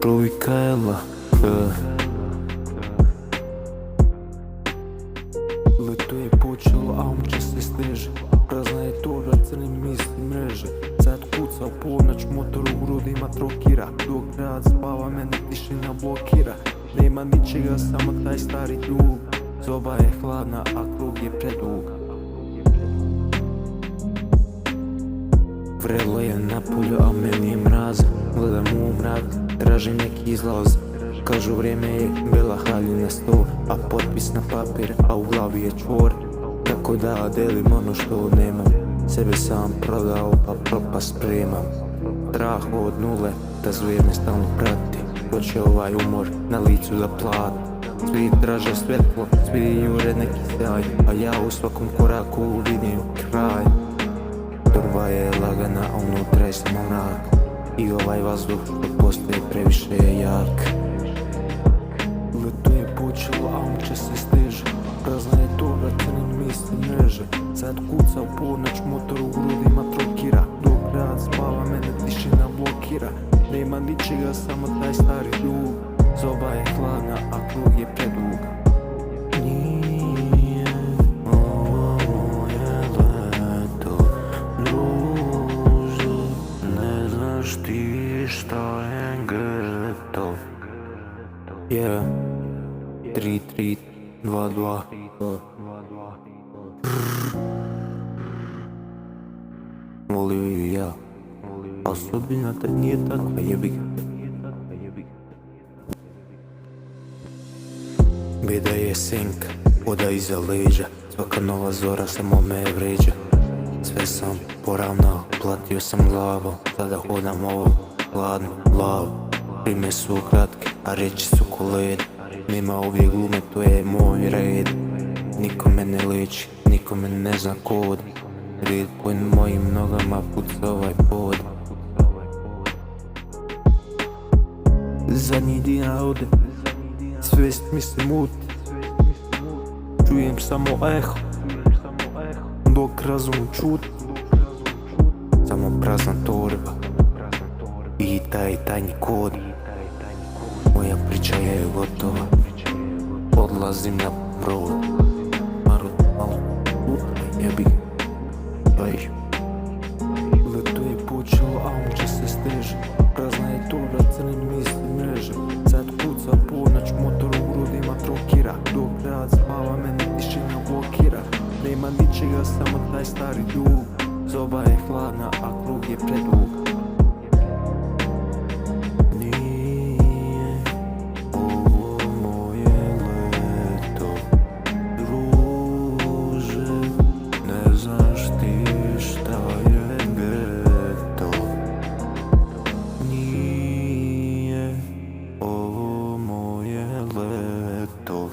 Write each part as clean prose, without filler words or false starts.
Provikajla Leto je počelo, a omče se steže. Prazna je tora, crni misli mreže. Sad kuca u ponoć, motor u grudima trokira. Dok grad spava, mene tišina blokira. Nema ničega, samo taj stari dug. Zoba je hladna, a krug je predug. Vrelo je na polju, a meni je mraz. Gledam u mrak, tražim neki izlaz. Kažu vrijeme je bela haljina sto, a potpis na papir, a u glavi je čvor. Kako da delim ono što nemam, sebe sam prodao pa propast spremam. Strah od nule, da zvijer me stalno prati. Hoće ovaj umor na licu da plati. Svi traže svjetlo, svi jure neki sjaj, a ja u svakom koraku vidim kraj. Torba je lagana, a unutra je samo mrak. I ovaj vazduh što postoje previše je jak. Leto je počelo, a omče se steže. Prazna je tora, crni misli mreže. Sad kuca u ponoć, motor u grudima trokira. Dok grad spava, mene tišina blokira. Nema ničega, samo taj stari dug. Zoba je hladna, a krug je predug. Nije ovo moje leto, druže, ne znaš ti šta je geto. Yeah, 3-3-2-2. Volio ju ja, a sudbina tad nije takva, jebi ga. Beda je senka, voda iza leđa. Svaka nova zora samo me vređa. Sve sam poravnao, platio sam glavom. Sada hodam ovo, hladno, lav. Prime su kratke, a reći su ko led. Nema ovdje glume, to je moj red. Niko me ne liči, niko me ne zna kod. Red pod mojim nogama puca ovaj pod. Zadnji dina ode, svijest mi se muti. Čujem samo eho, dok razum čuti. Samo prazna torba i taj tajni kod. Moja priča je gotova, odlazim na brod. Malo jebi ga. Leto je počelo, a omče se steže. Prazna je tora, crni misli mreže. Sad kuca ponoć, motor u grudima trokira. Dok grad spava, mene tišina blokira. Nema ničega, samo taj stari dug. Zoba je hladna, a krug je predug. Nije ovo moje leto, druže, ne znaš ti šta je geto. Nije ovo moje leto,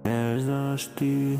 ne znaš ti,